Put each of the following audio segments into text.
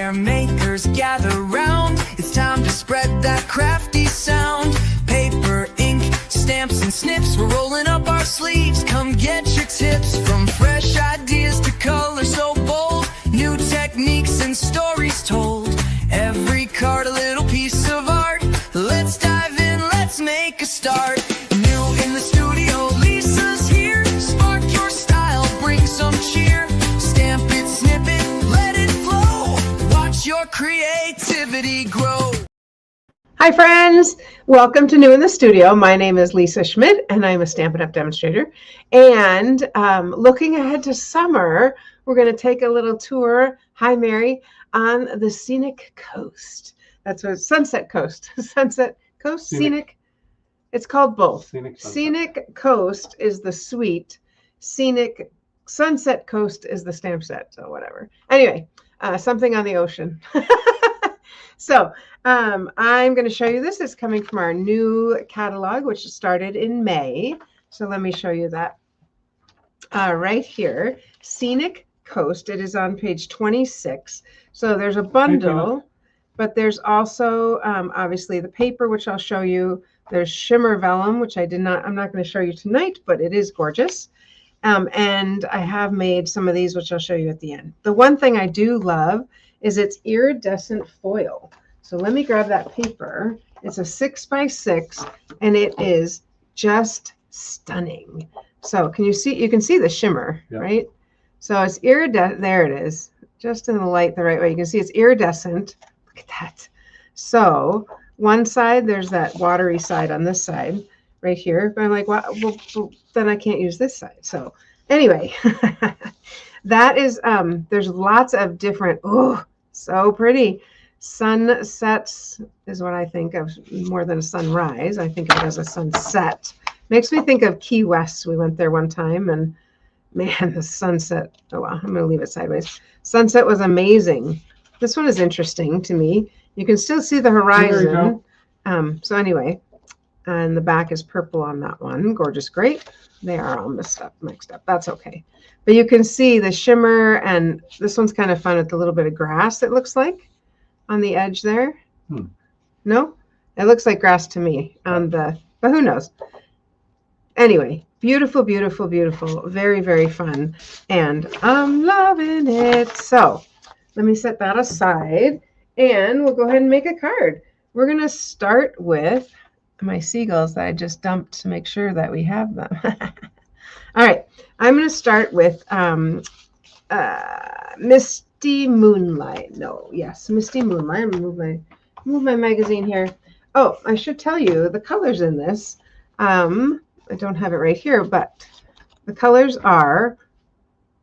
where makers gather round. It's time to spread that crafty sound. Paper, ink, stamps and snips, we're rolling up our sleeves. Come get your tips, from fresh ideas to color so bold. New techniques and stories told. Every card a little piece of art. Let's dive in, let's make a start. New in the studio, Lisa's here. Spark your style, bring some cheer. Stamp it, snip it, let it flow. Watch your creativity grow. Hi friends, welcome to New in the Studio. My name is Lisa Schmidt and I'm a Stampin' Up! Demonstrator. And looking ahead to summer, we're going to take a little tour, hi Mary, on the Scenic Coast. That's what Sunset Coast. Sunset Coast? Scenic. It's called both. Scenic Coast is the suite. Scenic Sunset Coast is the stamp set. So whatever. Anyway, something on the ocean. So I'm going to show you this. It's coming from our new catalog, which started in May. So let me show you that right here. Scenic Coast. It is on page 26. So there's a bundle, but there's also obviously the paper, which I'll show you. There's shimmer vellum, which I'm not going to show you tonight, but it is gorgeous. And I have made some of these, which I'll show you at the end. The one thing I do love is its iridescent foil. So let me grab that paper. It's a 6x6 and it is just stunning. So can you see, you can see the shimmer, right? So it's iridescent, there it is, just in the light the right way. You can see it's iridescent. Look at that. So one side, there's that watery side on this side right here. But I'm like, well, then I can't use this side. So anyway, that is, there's lots of different, oh, so pretty. Sunsets is what I think of more than a sunrise. I think of it as a sunset. Makes me think of Key West. We went there one time and man, the sunset, oh well, I'm gonna leave it sideways. Sunset was amazing. This one is interesting to me. You can still see the horizon. So anyway, and the back is purple on that one. Gorgeous grape. They are all mixed up. That's okay. But you can see the shimmer, and this one's kind of fun with a little bit of grass, it looks like, on the edge there. No? It looks like grass to me on the, but who knows? Anyway, beautiful, beautiful, beautiful. Very, very fun. And I'm loving it. So let me set that aside and we'll go ahead and make a card. We're going to start with my seagulls that I just dumped to make sure that we have them. All right. I'm going to start with Misty Moonlight. No, yes, Misty Moonlight. I'm going to move my magazine here. Oh, I should tell you the colors in this. I don't have it right here, but the colors are,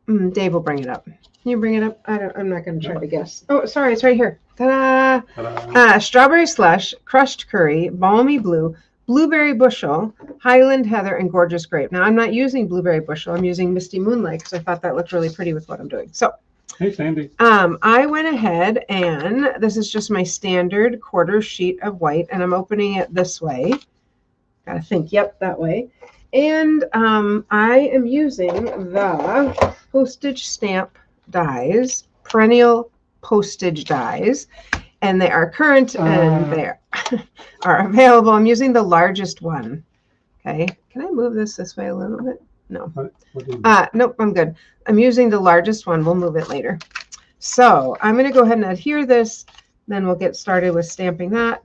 Dave will bring it up. Can you bring it up? I'm not going to try to guess. Oh, sorry, it's right here. Ta-da! Strawberry Slush, Crushed Curry, Balmy Blue, Blueberry Bushel, Highland Heather, and Gorgeous Grape. Now, I'm not using Blueberry Bushel. I'm using Misty Moonlight because I thought that looked really pretty with what I'm doing. So, hey, Sandy. I went ahead and this is just my standard quarter sheet of white, and I'm opening it this way. Gotta think, yep, that way. And I am using the postage stamp dies, perennial postage dies, and they are current and they are available. I'm using the largest one. Okay, can I move this way a little bit? No. Nope, I'm good. I'm using the largest one. We'll move it later. So I'm going to go ahead and adhere this. Then we'll get started with stamping that.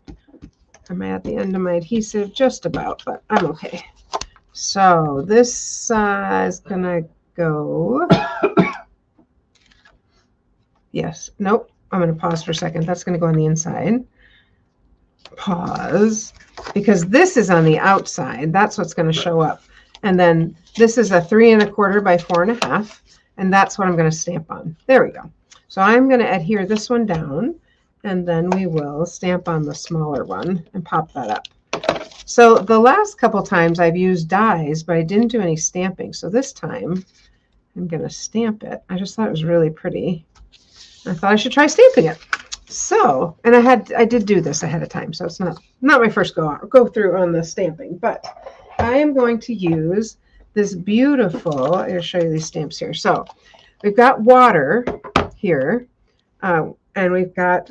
I'm at the end of my adhesive, just about, but I'm okay. So this is going to go. Yes. Nope. I'm going to pause for a second. That's going to go on the inside. Pause. Because this is on the outside. That's what's going to show up. And then this is a 3 1/4 by 4 1/2. And that's what I'm going to stamp on. There we go. So I'm going to adhere this one down. And then we will stamp on the smaller one and pop that up. So the last couple times I've used dies, but I didn't do any stamping. So this time I'm going to stamp it. I just thought it was really pretty. I thought I should try stamping it. So, and I did do this ahead of time, so it's not my first go through on the stamping, but I am going to use this beautiful, I'll show you these stamps here. So we've got water here, And we've got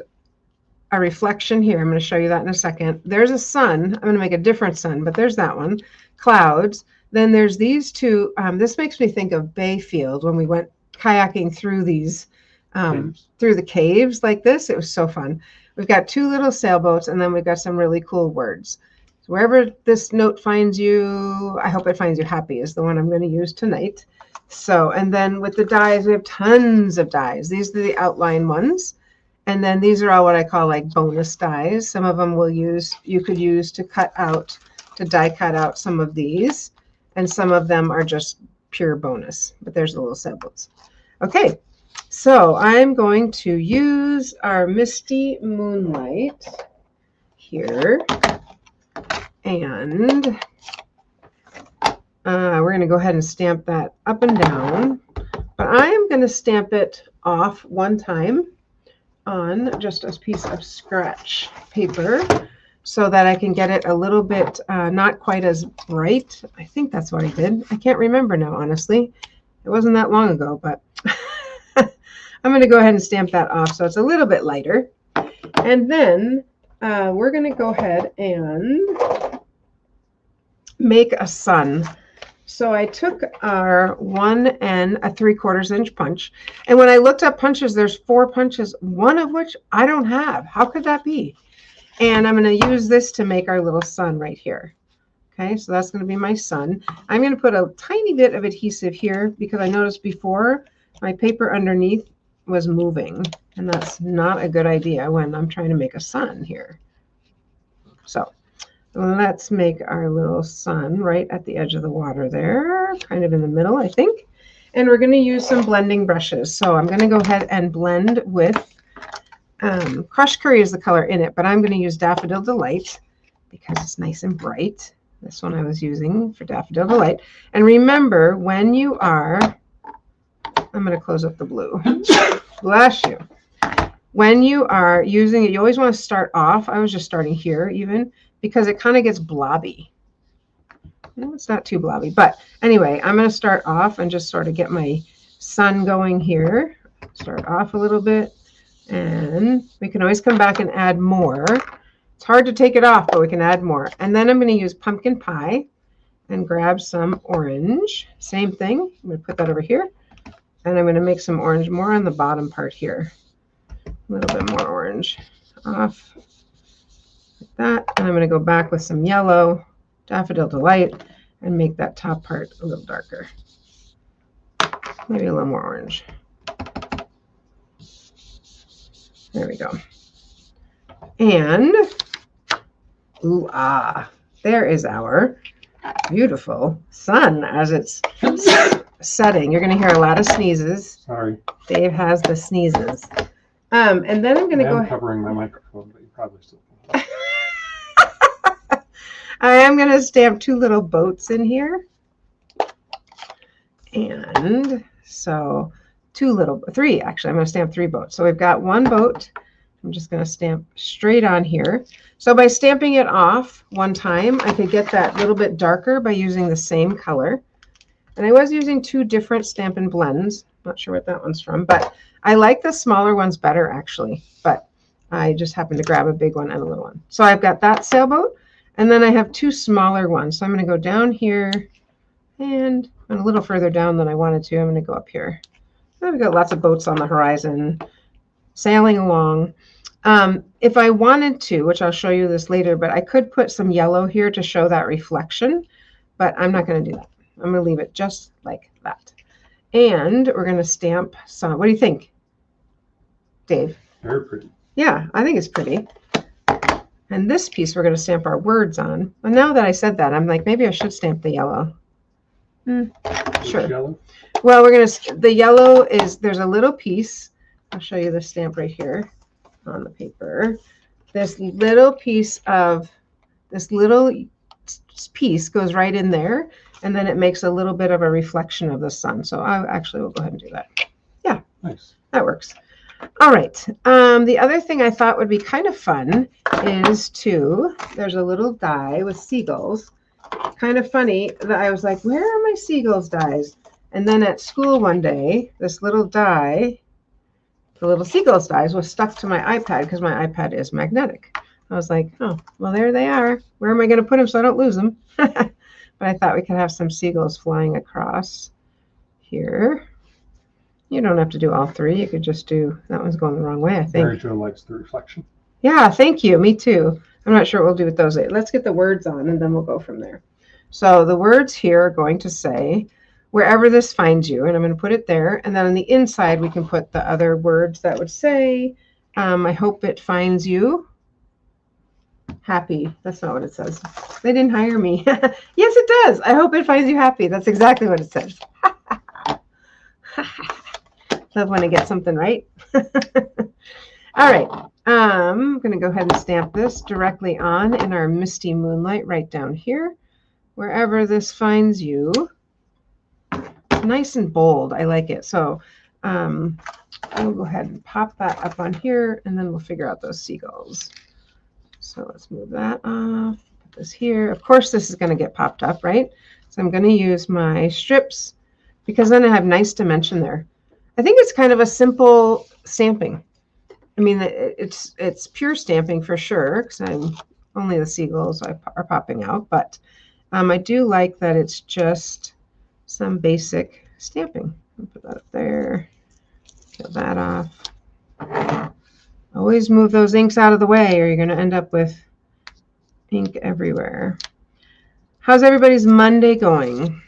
a reflection here. I'm going to show you that in a second. There's a sun. I'm going to make a different sun, but there's that one. Clouds. Then there's these two. This makes me think of Bayfield when we went kayaking through these, through the caves like this. It was so fun. We've got two little sailboats, and then we've got some really cool words. So wherever this note finds you, I hope it finds you happy is the one I'm going to use tonight. So, and then with the dies, we have tons of dies. These are the outline ones. And then these are all what I call like bonus dies. Some of them you could use to cut out, to die cut out some of these. And some of them are just pure bonus. But there's the little sailboats. Okay, so I'm going to use our Misty Moonlight here. And we're going to go ahead and stamp that up and down. But I am going to stamp it off one time on just a piece of scratch paper so that I can get it a little bit not quite as bright. I think that's what I did. I can't remember now, honestly. It wasn't that long ago, but I'm going to go ahead and stamp that off so it's a little bit lighter. And then we're going to go ahead and make a sun. So I took our 1 and a 3/4 inch punch. And when I looked up punches, there's 4 punches, one of which I don't have. How could that be? And I'm going to use this to make our little sun right here. Okay, so that's going to be my sun. I'm going to put a tiny bit of adhesive here because I noticed before my paper underneath was moving. And that's not a good idea when I'm trying to make a sun here. So let's make our little sun right at the edge of the water there, kind of in the middle, I think. And we're going to use some blending brushes. So I'm going to go ahead and blend with, Crushed Curry is the color in it, but I'm going to use Daffodil Delight because it's nice and bright. This one I was using for Daffodil Delight. And remember, when you are, I'm going to close up the blue. Bless you. When you are using it, you always want to start off. I was just starting here even, because it kind of gets blobby. No, it's not too blobby, but anyway, I'm going to start off and just sort of get my sun going here. Start off a little bit, and we can always come back and add more. It's hard to take it off, but we can add more. And then I'm going to use pumpkin pie and grab some orange. Same thing. I'm going to put that over here, and I'm going to make some orange more on the bottom part here. A little bit more orange off. That, and I'm going to go back with some yellow, Daffodil Delight, and make that top part a little darker. Maybe a little more orange. There we go. And, ooh, there is our beautiful sun as it's setting. You're going to hear a lot of sneezes. Sorry. Dave has the sneezes. And then I'm going to go ahead. Covering my microphone, but you probably still can. I am going to stamp 2 little boats in here. And so 3 actually. I'm going to stamp 3 boats. So we've got 1 boat. I'm just going to stamp straight on here. So by stamping it off one time, I could get that little bit darker by using the same color. And I was using 2 different Stampin' Blends. Not sure what that one's from, but I like the smaller ones better actually. But I just happened to grab a big one and a little one. So I've got that sailboat. And then I have 2 smaller ones. So I'm going to go down here and a little further down than I wanted to. I'm going to go up here. And we've got lots of boats on the horizon sailing along. If I wanted to, which I'll show you this later, but I could put some yellow here to show that reflection, but I'm not going to do that. I'm going to leave it just like that. And we're going to stamp some. What do you think, Dave? Very pretty. Yeah, I think it's pretty. And this piece we're going to stamp our words on. And now that I said that, I'm like, maybe I should stamp the yellow. Sure. Yellow? Well, we're going to, the yellow is, there's a little piece. I'll show you the stamp right here on the paper. This little piece of, this little piece goes right in there. And then it makes a little bit of a reflection of the sun. So I actually will go ahead and do that. Yeah. Nice. That works. All right. The other thing I thought would be kind of fun is there's a little die with seagulls. Kind of funny that I was like, where are my seagulls dies? And then at school one day, this little die the little seagulls dies was stuck to my iPad because my iPad is magnetic. I was like, oh, well, there they are. Where am I going to put them so I don't lose them? But I thought we could have some seagulls flying across here. You don't have to do all three. You could just do, that one's going the wrong way, I think. Mary Jo likes the reflection. Yeah, thank you. Me too. I'm not sure what we'll do with those. Let's get the words on and then we'll go from there. So the words here are going to say, wherever this finds you, and I'm going to put it there. And then on the inside, we can put the other words that would say, I hope it finds you happy. That's not what it says. They didn't hire me. Yes, it does. I hope it finds you happy. That's exactly what it says. Love when I get something right. All right. I'm going to go ahead and stamp this directly on in our misty moonlight right down here. Wherever this finds you. Nice and bold. I like it. So we'll go ahead and pop that up on here, and then we'll figure out those seagulls. So let's move that off. Put this here. Of course, this is going to get popped up, right? So I'm going to use my strips because then I have nice dimension there. I think it's kind of a simple stamping. I mean, it's pure stamping for sure because I'm only the seagulls are popping out, but I do like that it's just some basic stamping. I'll put that up there. Peel that off. Always move those inks out of the way or you're going to end up with ink everywhere. How's everybody's Monday going?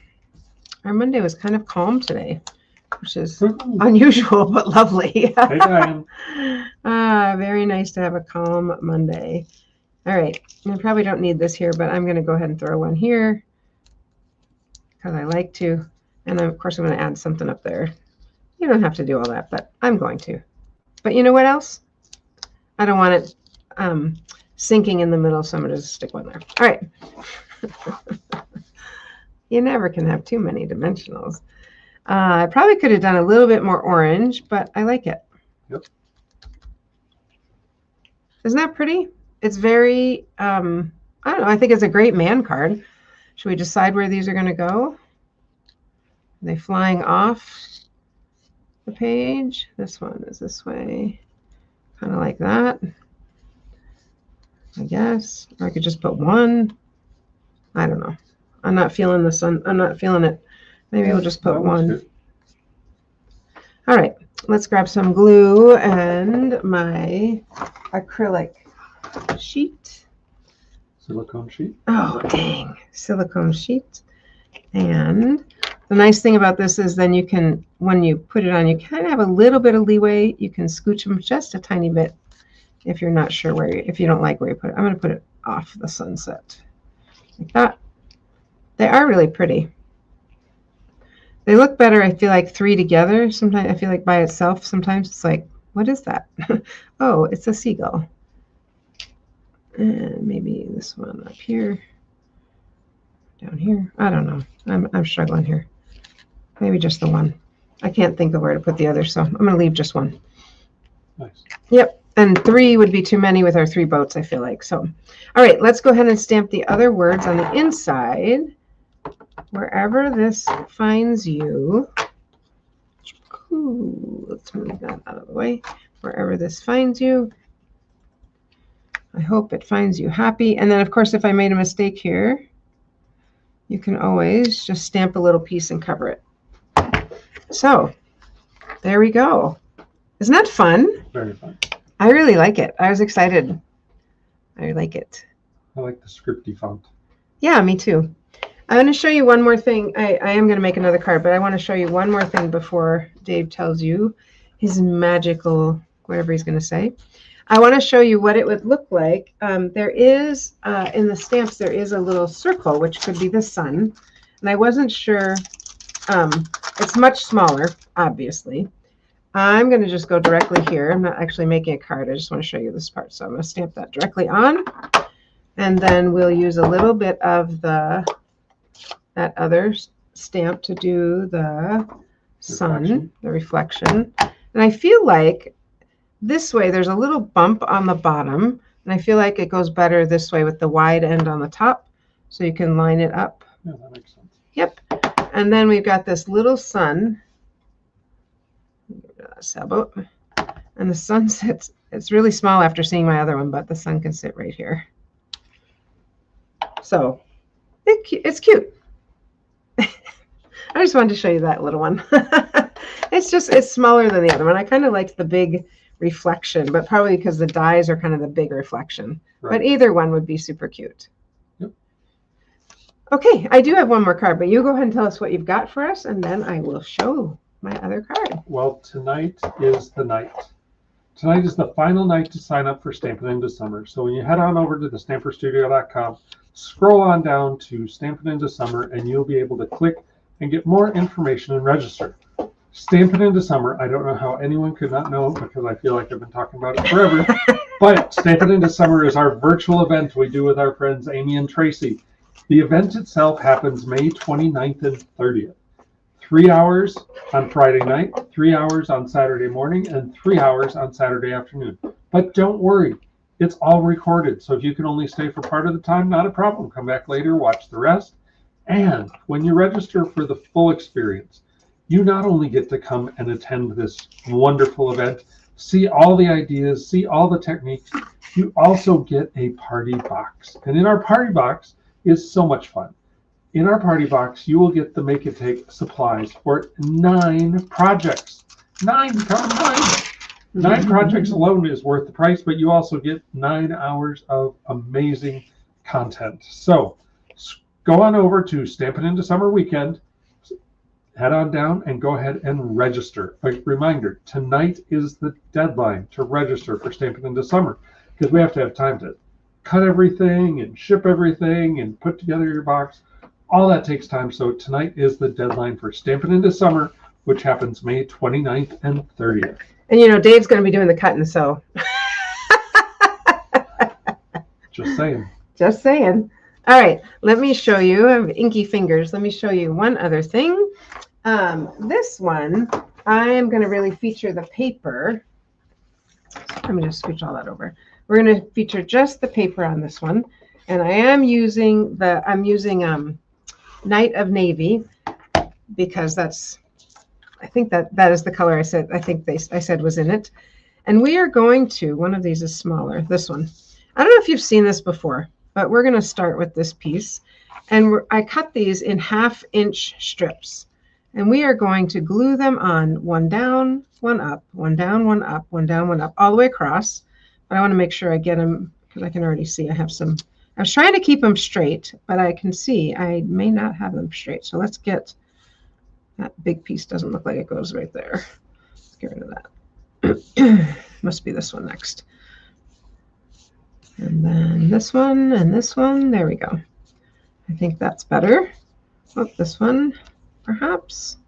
Our Monday was kind of calm today, which is unusual but lovely. Hey, Diane. Very nice to have a calm Monday. All right, I probably don't need this here, but I'm going to go ahead and throw one here because I like to. And of course, I'm going to add something up there. You don't have to do all that, but I'm going to. But you know what else? I don't want it sinking in the middle, so I'm going to just stick one there. All right. You never can have too many dimensionals. I probably could have done a little bit more orange, but I like it. Yep. Isn't that pretty? It's very, I don't know, I think it's a great man card. Should we decide where these are going to go? Are they flying off the page? This one is this way, kind of like that, I guess. Or I could just put one. I don't know. I'm not feeling the sun. I'm not feeling it. Maybe we'll just put one. Good. All right, let's grab some glue and my acrylic sheet. Silicone sheet. Oh, dang. Silicone sheet. And the nice thing about this is then you can, when you put it on, you kind of have a little bit of leeway. You can scooch them just a tiny bit if you're not sure where, if you don't like where you put it. I'm going to put it off the sunset like that. They are really pretty. They look better, I feel like, three together. Sometimes I feel like by itself, sometimes it's like, what is that? Oh, it's a seagull. And maybe this one up here, down here. I don't know. I'm struggling here. Maybe just the one. I can't think of where to put the other, so I'm going to leave just one. Nice. Yep. And three would be too many with our three boats, I feel like. So, all right, let's go ahead and stamp the other words on the inside. Wherever this finds you. Ooh, let's move that out of the way. Wherever this finds you. I hope it finds you happy. And then, of course, if I made a mistake here, you can always just stamp a little piece and cover it. So, there we go. Isn't that fun? Very fun. I really like it. I was excited. I like it. I like the scripty font. Yeah, me too. I'm going to show you one more thing. I am going to make another card, but I want to show you one more thing before Dave tells you his magical, whatever he's going to say. I want to show you what it would look like. There is, in the stamps, there is a little circle, which could be the sun. And I wasn't sure. It's much smaller, obviously. I'm going to just go directly here. I'm not actually making a card. I just want to show you this part. So I'm going to stamp that directly on. And then we'll use a little bit of that other stamp to do the sun, the reflection. And I feel like this way there's a little bump on the bottom. And I feel like it goes better this way with the wide end on the top. So you can line it up. Yeah, that makes sense. Yep. And then we've got this little sun. Sailboat. And the sun sits, it's really small after seeing my other one, but the sun can sit right here. So it's cute. I just wanted to show you that little one. It's smaller than the other one. I kind of liked the big reflection, but probably because the dies are kind of the big reflection. Right. But either one would be super cute. Yep. Okay, I do have one more card, but you go ahead and tell us what you've got for us, and then I will show my other card. Well, tonight is the night. Tonight is the final night to sign up for Stampin' Into Summer. So when you head on over to the stamperstudio.com, scroll on down to Stampin' Into Summer, and you'll be able to click and get more information and register. Stampin' Into Summer, I don't know how anyone could not know, because I feel like I've been talking about it forever, but Stampin' Into Summer is our virtual event we do with our friends Amy and Tracy. The event itself happens May 29th and 30th. 3 hours on Friday night, 3 hours on Saturday morning, and 3 hours on Saturday afternoon. But don't worry, it's all recorded, so if you can only stay for part of the time, not a problem. Come back later, watch the rest. And when you register for the full experience, you not only get to come and attend this wonderful event, see all the ideas, see all the techniques, you also get a party box. And in our party box is so much fun. In our party box, you will get the Make It Take supplies for 9 projects. 9, count 9. 9 projects alone is worth the price, but you also get 9 hours of amazing content. So go on over to Stampin' Into Summer Weekend, head on down and go ahead and register. A reminder, tonight is the deadline to register for Stampin' Into Summer, because we have to have time to cut everything and ship everything and put together your box. All that takes time, so tonight is the deadline for Stampin' Into Summer, which happens May 29th and 30th. And you know, Dave's going to be doing the cutting, so. Just saying. Just saying. All right, let me show you. I have inky fingers. Let me show you one other thing. This one, I am going to really feature the paper. Let me just switch all that over. We're going to feature just the paper on this one. And I am using Night of Navy, because I think that is the color I said was in it. And we are going to, one of these is smaller, this one. I don't know if you've seen this before, but we're going to start with this piece. And I cut these in 1/2-inch strips. And we are going to glue them on, one down, one up, one down, one up, one down, one up, all the way across. But I want to make sure I get them, because I can already see I have some. I was trying to keep them straight, but I can see I may not have them straight. So let's get, that big piece doesn't look like it goes right there. Let's get rid of that. Must be this one next. And then this one and this one. There we go. I think that's better. Oh, this one, perhaps.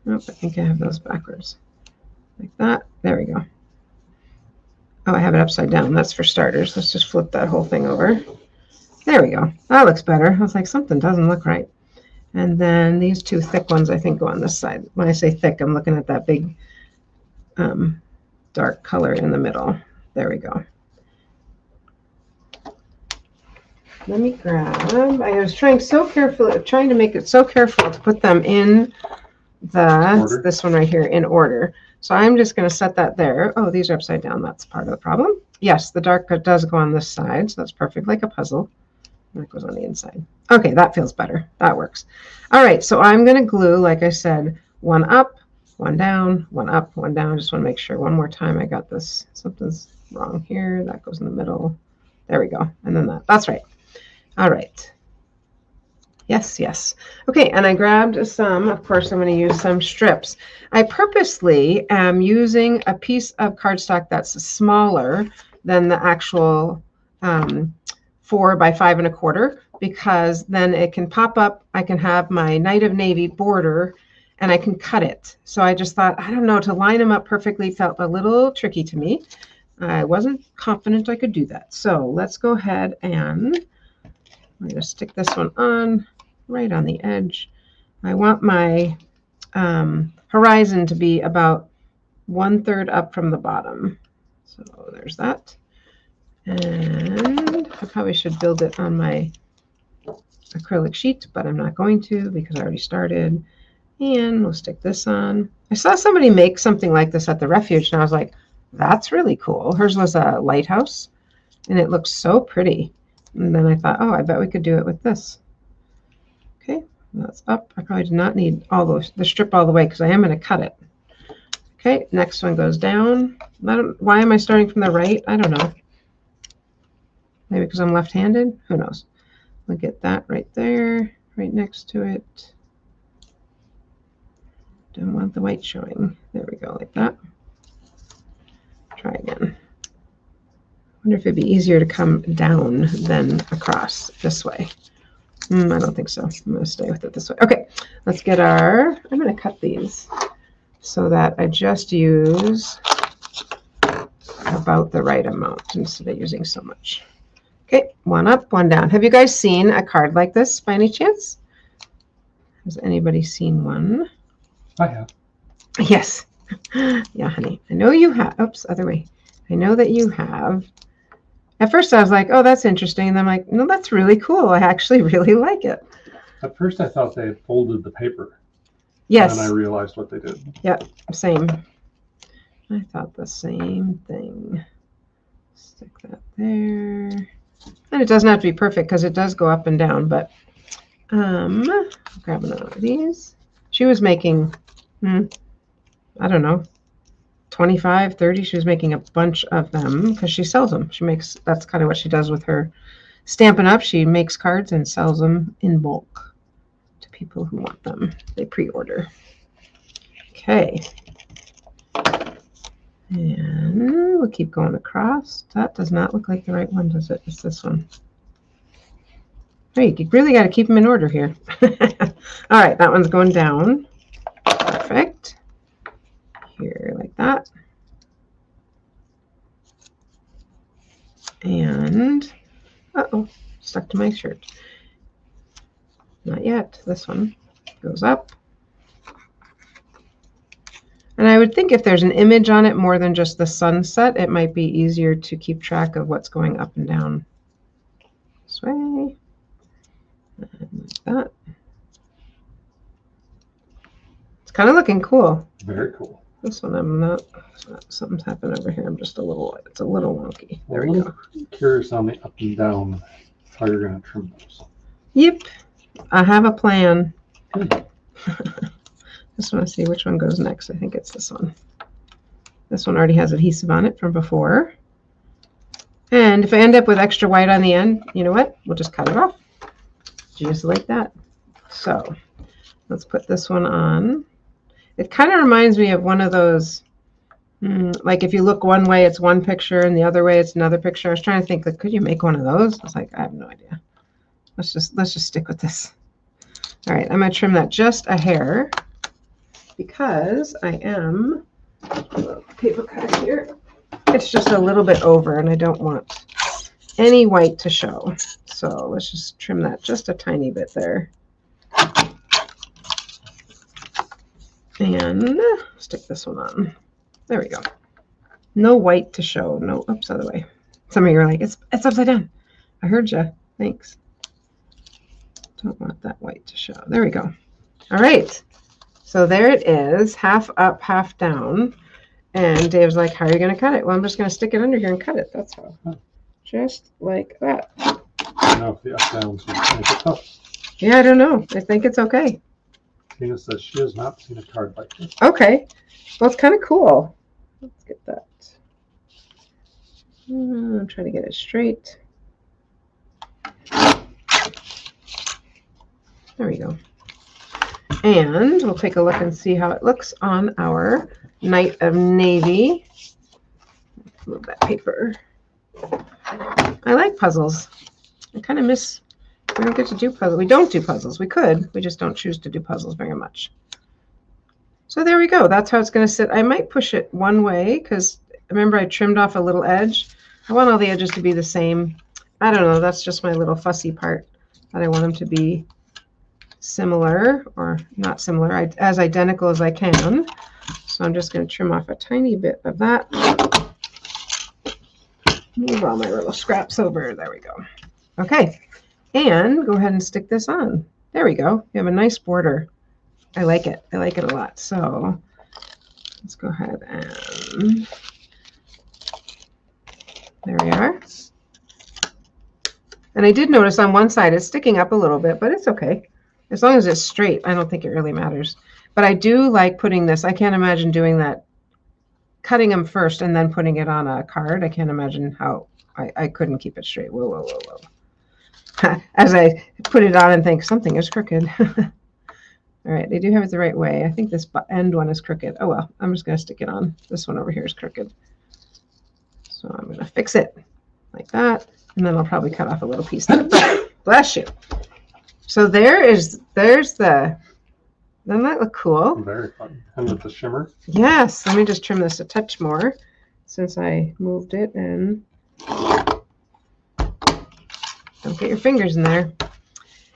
Nope, I think I have those backwards. Like that. There we go. Oh, I have it upside down. That's for starters. Let's just flip that whole thing over. There we go. That looks better. I was like, something doesn't look right. And then these 2 thick ones, I think, go on this side. When I say thick, I'm looking at that big dark color in the middle. There we go. Let me grab. I was trying to make it so careful to put them in this one right here in order. So I'm just going to set that there. Oh, these are upside down. That's part of the problem. Yes, the dark does go on this side, so that's perfect, like a puzzle. That goes on the inside. Okay, that feels better. That works. All right, so I'm going to glue, like I said, one up, one down, one up, one down. Just want to make sure one more time I got this. Something's wrong here. That goes in the middle. There we go. And then that's right. All right. Yes, yes. Okay, and I grabbed some. Of course, I'm going to use some strips. I purposely am using a piece of cardstock that's smaller than the actual 4 by 5 1/4, because then it can pop up. I can have my Night of Navy border, and I can cut it. So I just thought, I don't know, to line them up perfectly felt a little tricky to me. I wasn't confident I could do that. So let's go ahead and I'm going to stick this one on right on the edge. I want my horizon to be about 1/3 up from the bottom. So there's that. And I probably should build it on my acrylic sheet, but I'm not going to because I already started. And we'll stick this on. I saw somebody make something like this at the refuge, and I was like, That's really cool. Hers was a lighthouse, and it looks so pretty. And then I thought, oh, I bet we could do it with this. Okay, that's up. I probably do not need all the strip all the way because I am going to cut it. Okay, next one goes down. Why am I starting from the right? I don't know. Maybe because I'm left-handed? Who knows? We'll get that right there, right next to it. Don't want the white showing. There we go, like that. Try again. Wonder if it'd be easier to come down than across this way. I don't think so. I'm going to stay with it this way. Okay, let's get I'm going to cut these so that I just use about the right amount instead of using so much. Okay, one up, one down. Have you guys seen a card like this by any chance? Has anybody seen one? I have. Yes. Yeah, honey. I know you have. Oops, other way. I know that you have. At first I was like, oh, that's interesting. And I'm like, no, that's really cool. I actually really like it. At first I thought they had folded the paper. Yes. And then I realized what they did. Yep, same. I thought the same thing. Stick that there. And it doesn't have to be perfect because it does go up and down, but grab another one of these. She was making, I don't know, 25, 30. She was making a bunch of them because she sells them. That's kind of what she does with her Stampin' Up. She makes cards and sells them in bulk to people who want them. They pre-order. Okay. And we'll keep going across. That does not look like the right one, does it? It's this one. Hey, you really got to keep them in order here. All right, that one's going down. Perfect. Here, like that. And, uh-oh, stuck to my shirt. Not yet. This one goes up. And I would think if there's an image on it more than just the sunset, it might be easier to keep track of what's going up and down. This way. And like that. It's kind of looking cool. Very cool. This one I'm not, something's happened over here. It's a little wonky. There we go. Curious on the up and down, how you're going to trim those. Yep. I have a plan. Just want to see which one goes next. I think it's this one. This one already has adhesive on it from before. And if I end up with extra white on the end, you know what? We'll just cut it off. Just like that. So let's put this one on. It kind of reminds me of one of those, like if you look one way, it's one picture, and the other way, it's another picture. I was trying to think, like, could you make one of those? I was like, I have no idea. Let's just stick with this. All right, I'm going to trim that just a hair because I am, paper cut here. It's just a little bit over, and I don't want any white to show. So let's just trim that just a tiny bit there. And stick this one on. There we go. No white to show. No, oops, other way. Some of you are like, it's upside down. I heard you. Thanks. Don't want that white to show. There we go. All right. So there it is, half up, half down. And Dave's like, how are you going to cut it? Well, I'm just going to stick it under here and cut it. That's all. Just like that. I don't know if the up downs would make it tough. Yeah, I don't know. I think it's okay. Tina says she has not seen a card like this. Okay. Well, it's kind of cool. Let's get that. I'm trying to get it straight. There we go. And we'll take a look and see how it looks on our Night of Navy. Move that paper. I like puzzles. I kind of miss, we don't get to do puzzles. We don't do puzzles. We could. We just don't choose to do puzzles very much. So there we go. That's how it's going to sit. I might push it one way because remember I trimmed off a little edge. I want all the edges to be the same. I don't know. That's just my little fussy part that I want them to be similar or not similar, as identical as I can. So I'm just going to trim off a tiny bit of that. Move all my little scraps over. There we go. Okay. And go ahead and stick this on. There we go. You have a nice border. I like it. I like it a lot. So let's go ahead and There we are. And I did notice on one side it's sticking up a little bit, but it's okay. As long as it's straight, I don't think it really matters. But I do like putting this. I can't imagine doing that, cutting them first and then putting it on a card. I can't imagine how I couldn't keep it straight. Whoa, whoa, whoa, whoa. As I put it on and think something is crooked. All right, they do have it the right way. I think this end one is crooked. Oh, well, I'm just going to stick it on. This one over here is crooked. So I'm going to fix it like that. And then I'll probably cut off a little piece there. Bless you. So there's the, doesn't that look cool? Very fun. And with the shimmer. Yes. Let me just trim this a touch more since I moved it. And don't get your fingers in there.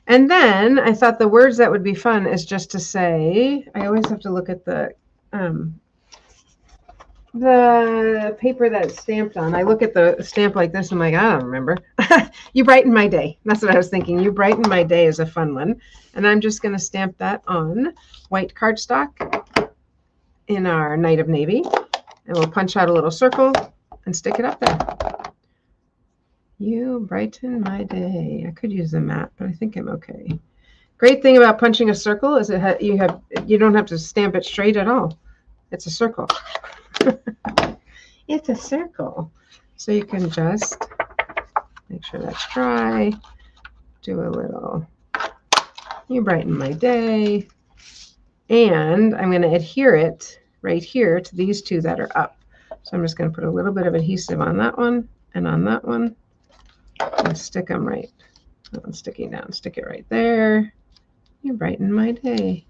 And then I thought the words that would be fun is just to say, I always have to look at the paper that it's stamped on. I look at the stamp like this and I'm like, I don't remember. You brighten my day. That's what I was thinking. You brighten my day is a fun one. And I'm just going to stamp that on white cardstock in our Night of Navy. And we'll punch out a little circle and stick it up there. You brighten my day. I could use a mat, but I think I'm okay. Great thing about punching a circle is you don't have to stamp it straight at all. It's a circle. It's a circle. So you can just make sure that's dry. Do a little, you brighten my day. And I'm going to adhere it right here to these two that are up. So I'm just going to put a little bit of adhesive on that one and on that one. And stick them right. I'm sticking down. Stick it right there. You brighten my day.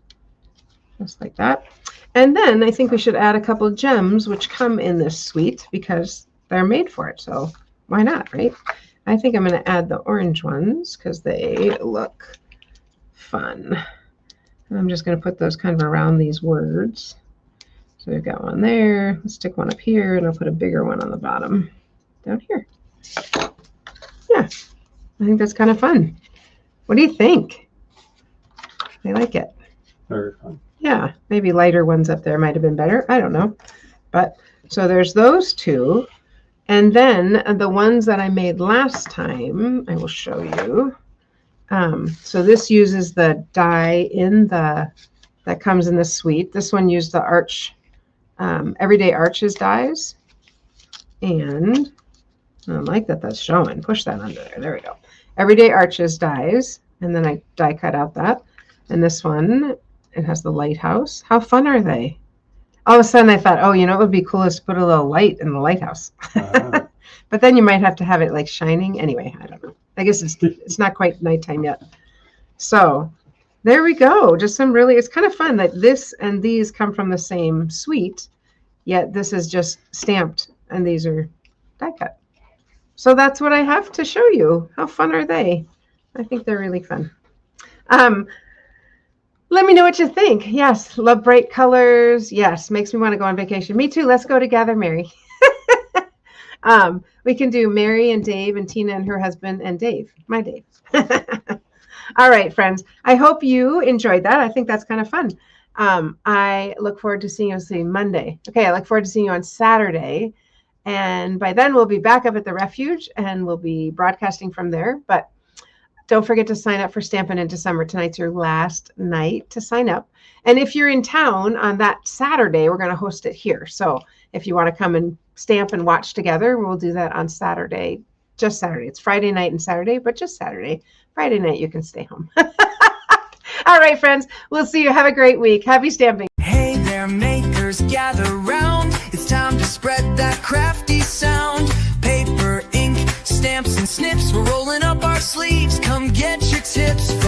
Just like that. And then I think we should add a couple gems which come in this suite because they're made for it. So why not, right? I think I'm going to add the orange ones because they look fun. And I'm just going to put those kind of around these words. So we've got one there. Let's stick one up here and I'll put a bigger one on the bottom down here. Yeah, I think that's kind of fun. What do you think? I like it. Very fun. Yeah, maybe lighter ones up there might have been better. I don't know. But so there's those two. And then the ones that I made last time, I will show you. So this uses the die that comes in the suite. This one used the Arch, Everyday Arches dies. And I like that that's showing. Push that under there. There we go. Everyday Arches dies. And then I die cut out that. And this one, it has the lighthouse. How fun are they? All of a sudden I thought, oh, you know what would be cool is to put a little light in the lighthouse. But then you might have to have it like shining. Anyway, I don't know. I guess it's not quite nighttime yet. So there we go. Just some really, it's kind of fun that this and these come from the same suite, yet this is just stamped and these are die cut. So that's what I have to show you. How fun are they? I think they're really fun. Let me know what you think. Yes, love bright colors. Yes, makes me want to go on vacation. Me too. Let's go together, Mary. We can do Mary and Dave and Tina and her husband and Dave, my Dave. All right, friends. I hope you enjoyed that. I think that's kind of fun. I look forward to seeing you Monday. Okay, I look forward to seeing you on Saturday. And by then we'll be back up at the refuge and we'll be broadcasting from there. But don't forget to sign up for Stampin' Into Summer. Tonight's your last night to sign up. And if you're in town on that Saturday, we're going to host it here. So if you want to come and stamp and watch together, we'll do that on Saturday. Just Saturday. It's Friday night and Saturday, but just Saturday. Friday night, you can stay home. All right, friends. We'll see you. Have a great week. Happy stamping. Hey there, makers, gather round. It's time to spread that crafty sound. Paper, ink, stamps, and snips. We're rolling up our sleeves. Come get your tips from